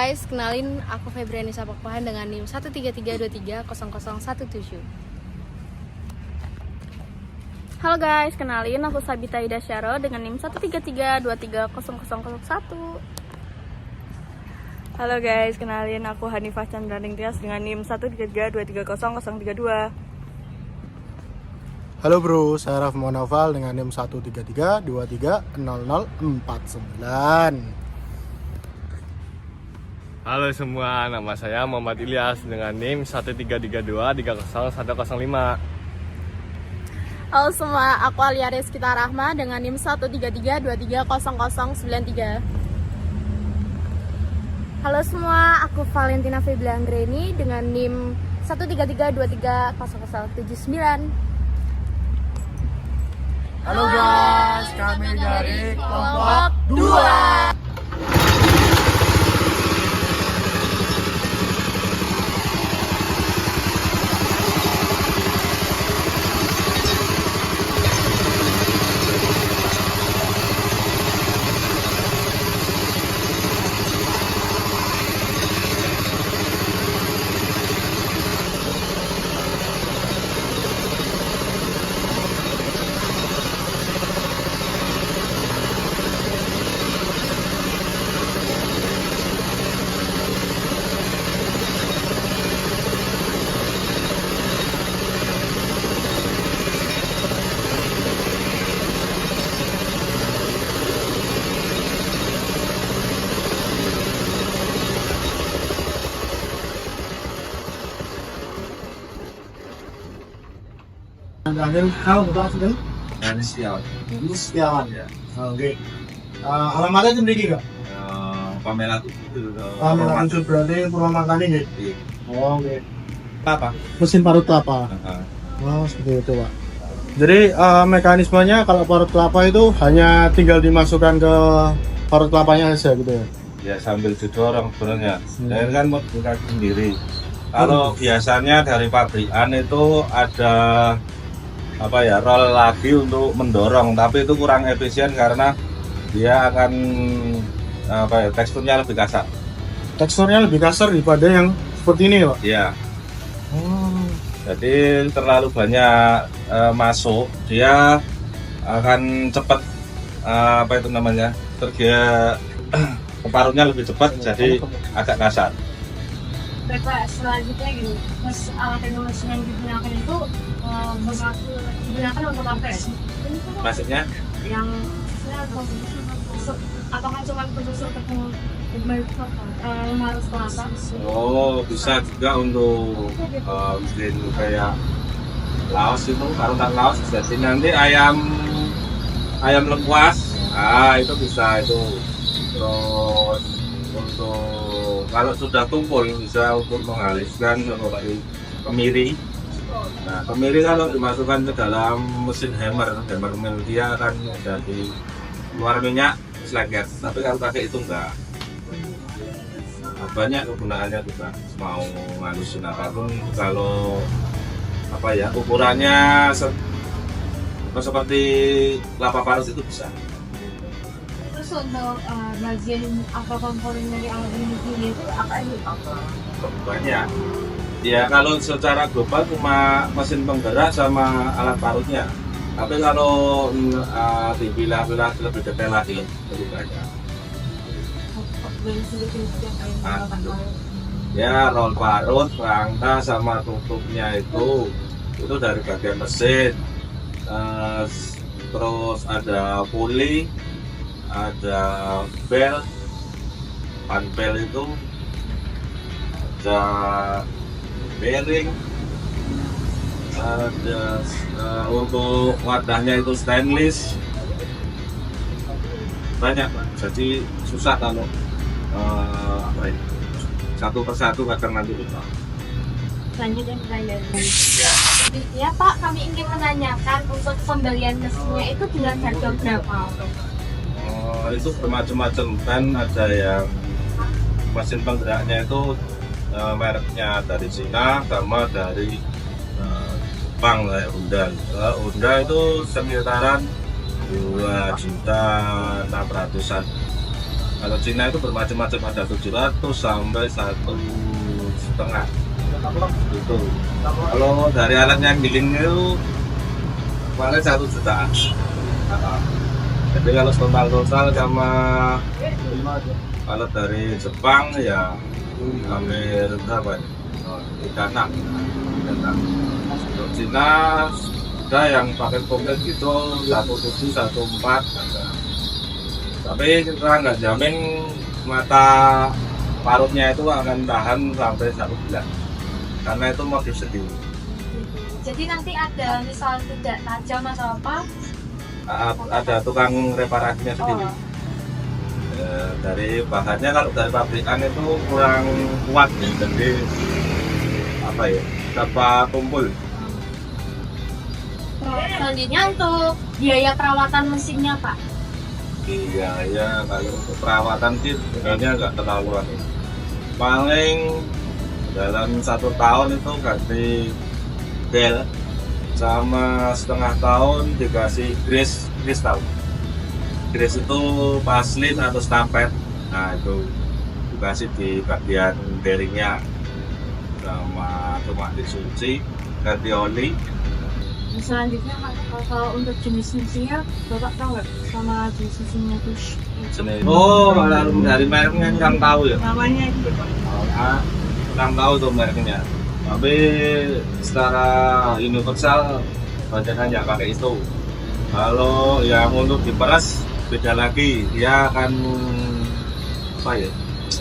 guys, kenalin aku Febriani Sapakpahan dengan NIM 133230017. Halo guys, kenalin aku Sabita Ida Syaro dengan NIM 133230001. Halo guys, kenalin aku Hanifah Chandraning Tias dengan NIM 133230032. Halo bro, saya Raf Monafal dengan NIM 133230049. Halo semua, nama saya Muhammad Ilyas dengan NIM 133230105. Halo semua, aku Alia Rizkita Rahma dengan NIM 133230093. Halo semua, aku Valentina Feblia Anggreni dengan NIM 133230079. Halo guys, kami dari kelompok 2. Daniel, kamu betul asli? Dani Setiawan. Setiawan ya. Oke. Alamatnya sendiri gak? Pamela itu. Alamat itu berarti Purwomakan ini. Iya. Oh, oke. Apa? Mesin parut kelapa. Oh, seperti itu pak. Jadi mekanismenya kalau parut kelapa itu hanya tinggal dimasukkan ke parut kelapanya saja gitu ya? Ya sambil didorong sebenarnya. Dan kan modifikasi sendiri. Kalau biasanya dari pabrikan itu ada roll lagi untuk mendorong, tapi itu kurang efisien karena dia akan teksturnya lebih kasar. Teksturnya lebih kasar daripada yang seperti ini pak? Iya. Oh. Jadi terlalu banyak masuk, dia akan cepat tergia parutnya lebih cepat, jadi agak kasar. Bapak, selanjutnya gini, alat teknologi yang digunakan itu digunakan untuk apa ya? Maksudnya? Yang apakah cuma khusus untuk harus kelapa? Oh, bisa juga untuk bikin kayak laos itu, parutan laos. Jadi nanti ayam lengkuas, itu bisa itu. Terus untuk kalau sudah tumpul bisa untuk menghaluskan seperti kemiri. Nah, kemiri kalau dimasukkan ke dalam mesin hammer mill, dia akan jadi keluar minyak selengket. Tapi kalau pakai itu enggak. Banyak kegunaannya juga, mau ngalusin apapun. Kalau ukurannya seperti kelapa parut itu bisa. Terus untuk bagian apa komponen dari alat ini itu apa ini? Banyak. Ya kalau secara global cuma mesin penggerak sama alat parutnya. Tapi kalau dipilah-pilah lebih detail lagi lebih banyak. Ya roll parut, rangka sama tutupnya itu dari bagian mesin. Terus ada puli, ada bel, panpel itu, ada bearing, ada untuk wadahnya itu stainless, banyak Pak. Jadi susah kalau satu persatu kadang nanti lupa. Selanjutnya pertanyaan. Ya Pak, kami ingin menanyakan untuk pembelian mesinnya itu dengan harga berapa? Itu bermacam-macam, kan ada yang mesin penggeraknya itu mereknya dari Cina sama dari Jepang kayak Honda. Honda itu sekitaran 2.600.000. Kalau Cina itu bermacam-macam, ada 700 sampai 1,5 gitu. Kalau dari alatnya giling itu paling 1 jutaan. Jadi kalau total sama alat dari Jepang ya hampir berapa? 36. Untuk Cina ada yang pakai komplit itu 17, 14. Tapi kita nggak jamin mata parutnya itu akan tahan sampai 1 bulan karena itu modif sendiri. Jadi nanti ada misal tidak tajam atau apa? Ada tukang reparasinya sendiri. Dari bahannya kalau dari pabrikan itu kurang kuat ya, jadi apa ya, dapat tumpul. Selanjutnya untuk biaya perawatan mesinnya Pak. Iya ya, kalau untuk perawatan sih sebenarnya nggak terlalu aneh. Paling dalam 1 tahun itu ganti bel sama setengah tahun dikasih grease tahu. Grease itu paslin atau stampet. Nah itu dikasih di bagian bearingnya, sama cuma dicuci, ganti oli. Selanjutnya kalau untuk jenis mesinnya Bapak tahu nggak sama jenis mesinnya terus? Oh, dari mereknya yang tahu ya. Namanya itu Kurang tahu tuh mereknya. Tapi secara universal banyak yang pakai itu. Kalau yang untuk diperas beda lagi, dia akan apa ya?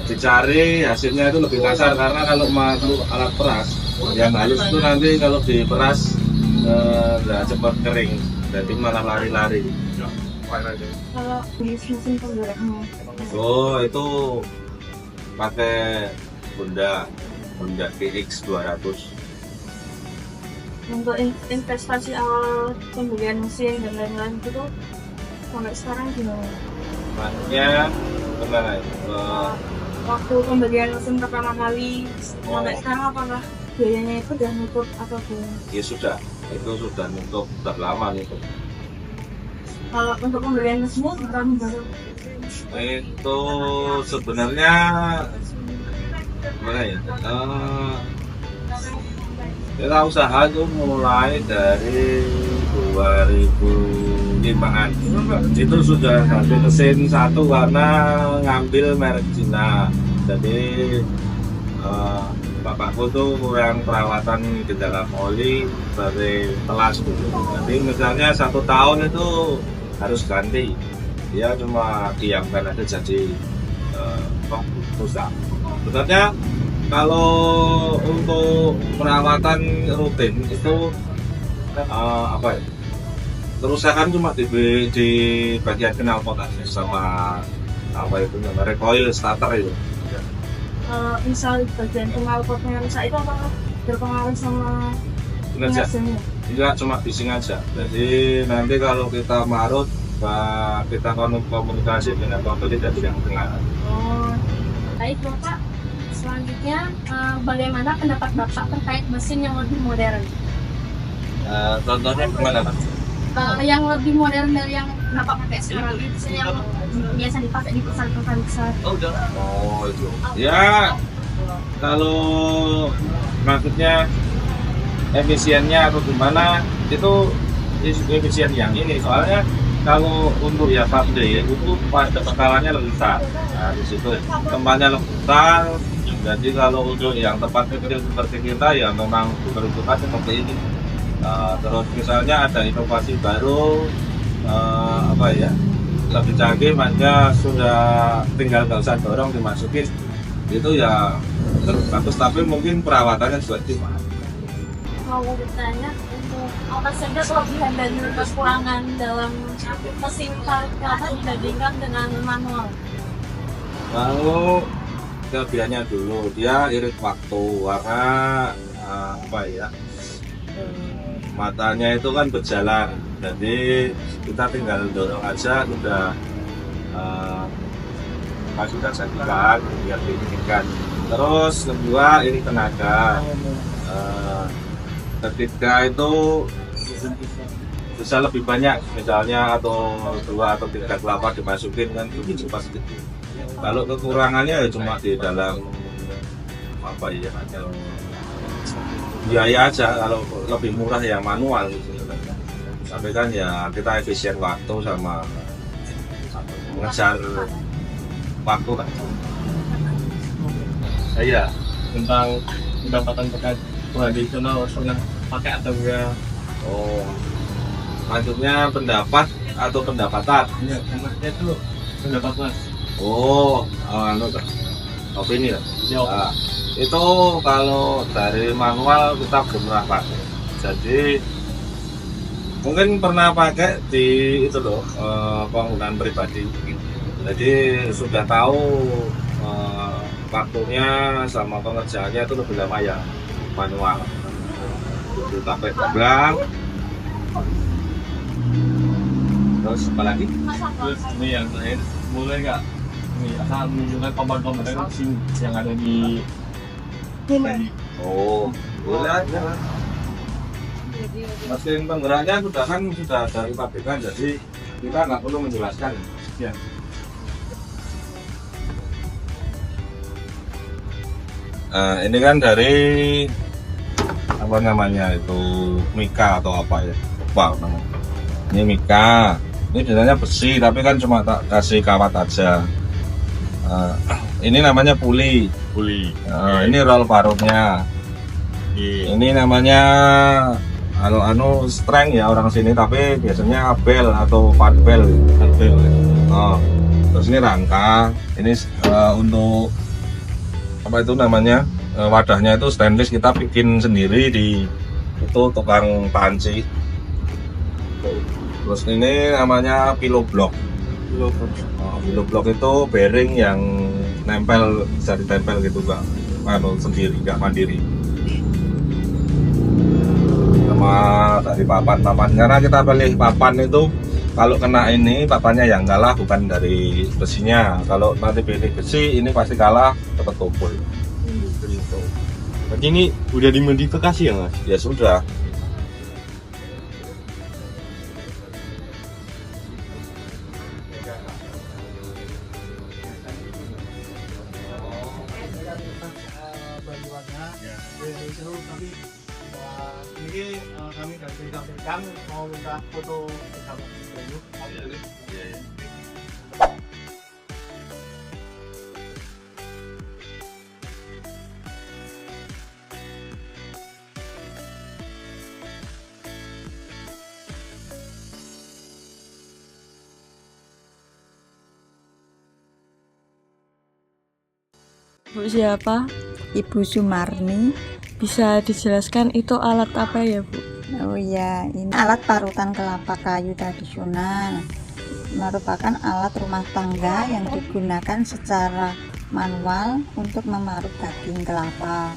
Dicari hasilnya itu lebih kasar karena kalau masuk alat peras yang halus itu nanti kalau diperas nggak cepat kering, jadi malah lari-lari. kalau jenis mesin penggeraknya. Oh itu pakai Honda GX 200. Untuk investasi awal pembelian mesin dan lain-lain itu sampai sekarang gimana? Makanya gimana ya? Waktu pembelian mesin pertama kali sampai sekarang apakah biayanya itu udah nutup atau belum? Ya sudah, itu sudah untuk sudah lama nih. Kalau untuk pembelian mesinnya berapa baru? Itu sebenarnya gimana ya? Kita usaha itu mulai dari 2005-an. Itu sudah ganti mesin satu karena ngambil merek Cina. Jadi bapakku tuh kurang perawatan di dalam oli dari telas gitu. Jadi misalnya 1 tahun itu harus ganti. Dia cuma diamkan aja jadi rusak. Sebenarnya kalau untuk perawatan rutin itu apa ya? Kerusakan cuma di bagian knalpot aja sama apa itu namanya recoil starter itu. Misal bagian knalpotnya rusak itu apakah berpengaruh sama Kinerja? Tidak, cuma bising aja. Jadi nanti kalau kita marut, kita komunikasi dengan pembeli dari yang tengah. Oh, baik Bapak. Selanjutnya, bagaimana pendapat Bapak terkait mesin yang lebih modern? Contohnya gimana Pak? Yang lebih modern dari yang Bapak pakai sekarang, mesin yang biasa dipakai di perusahaan-perusahaan besar. Oh itu. Ya kalau maksudnya efisiennya atau gimana itu efisien yang ini, soalnya kalau untuk ya pabrik itu pada skalanya lebih besar. Nah di situ tempatnya lebih besar. Jadi kalau untuk yang tempat kecil seperti kita ya memang diperuntukkan seperti ini. Terus misalnya ada inovasi baru apa ya, lebih canggih, maka sudah tinggal nggak usah dorong dimasukin, itu ya lebih bagus, tapi mungkin perawatannya juga cuma. Mau bertanya untuk apa saja kelebihan dan kekurangan dalam mesin Bapak dibandingkan dengan manual? Lalu kelebihannya dulu, dia irit waktu karena apa ya, matanya itu kan berjalan, jadi kita tinggal dorong aja udah sudah jadikan biar diinginkan. Terus kedua ini tenaga, ketika itu bisa lebih banyak misalnya atau 2 atau 3 kelapa dimasukin kan lebih cepat gitu. Kalau kekurangannya ya cuma di dalam apa ya, biaya aja. Kalau lebih murah ya manual gitu. Tapi kan ya kita efisien waktu sama mengejar waktu kan. Iya, tentang pendapatan tradisional pernah pakai atau enggak? Oh, maksudnya pendapat atau pendapatan? Iya, enaknya itu pendapat Mas. Oh, opini ya. Ya, Nah, itu kalau dari manual kita belum pernah pakai. Jadi mungkin pernah pakai di itu loh, penggunaan pribadi. Jadi sudah tahu waktunya sama pengerjaannya itu lebih lama ya manual. Itu sampai terbang. Terus apa lagi? terus ini yang lain boleh nggak? Ini asal menunjukkan komponen-komponen mesin yang ada di Oh, boleh aja. Mesin penggeraknya sudah dari pabrikan, jadi kita nggak perlu menjelaskan. Ya. Nah, ini kan dari apa namanya itu mika atau apa ya? Lupa namanya. Ini mika. Ini biasanya besi, tapi kan cuma tak kasih kawat aja. Ini namanya puli. Ini roll parutnya. Ini namanya strength ya orang sini, tapi biasanya bel atau part bel. Terus ini rangka. Ini untuk apa itu namanya, wadahnya itu stainless, kita bikin sendiri di itu tukang panci. Terus ini namanya pillow block. Pillow block itu bearing yang nempel, bisa ditempel gitu Kak, sendiri, nggak mandiri. Sama dari papan, karena kita pilih papan itu kalau kena ini papannya yang kalah, bukan dari besinya. Kalau nanti pilih besi ini pasti kalah, dapat tumpul. Gitu. Berarti ini udah dimodifikasi ya Mas? Ya sudah. Ini kami dari Bidang mau minta foto bersama dulu. Bu siapa? Ibu Sumarni. Bisa dijelaskan itu alat apa ya Bu? Oh ya, ini alat parutan kelapa kayu tradisional. Merupakan alat rumah tangga yang digunakan secara manual untuk memarut daging kelapa.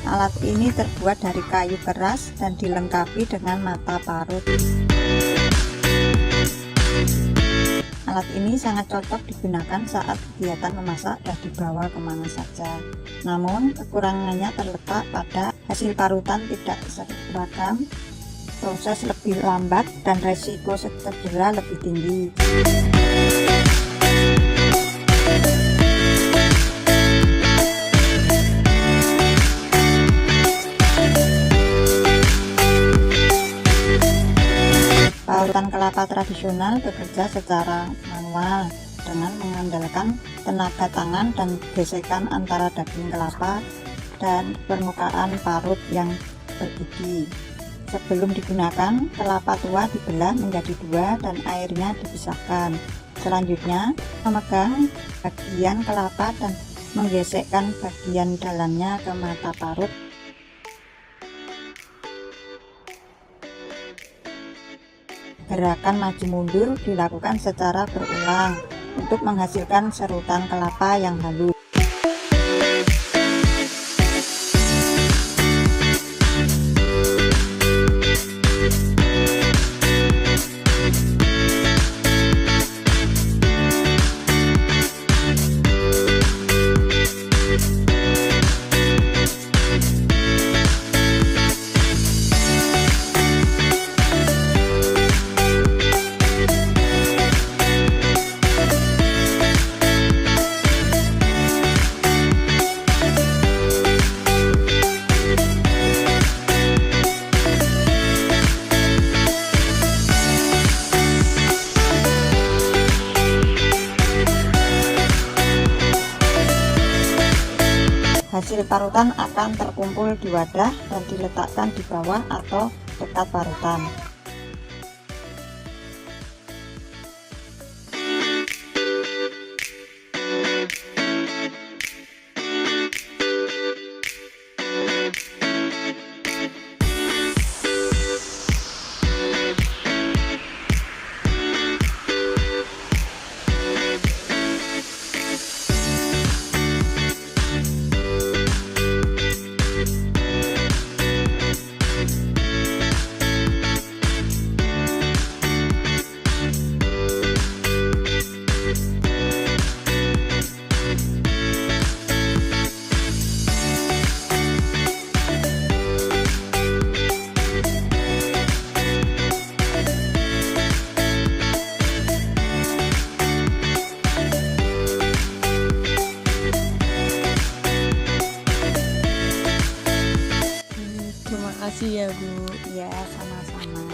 Alat ini terbuat dari kayu keras dan dilengkapi dengan mata parut. Alat ini sangat cocok digunakan saat kegiatan memasak dan dibawa kemana saja. Namun kekurangannya terletak pada hasil parutan tidak seragam, proses lebih lambat, dan resiko cedera lebih tinggi. Parutan kelapa tradisional bekerja secara manual dengan mengandalkan tenaga tangan dan gesekan antara daging kelapa dan permukaan parut yang bergigi. Sebelum digunakan, kelapa tua dibelah menjadi dua dan airnya dipisahkan. Selanjutnya, memegang bagian kelapa dan menggesekkan bagian dalamnya ke mata parut. Gerakan maju mundur dilakukan secara berulang untuk menghasilkan serutan kelapa yang halus. Hasil parutan akan terkumpul di wadah dan diletakkan di bawah atau dekat parutan. Terima kasih ya Bu. Ya, sama-sama.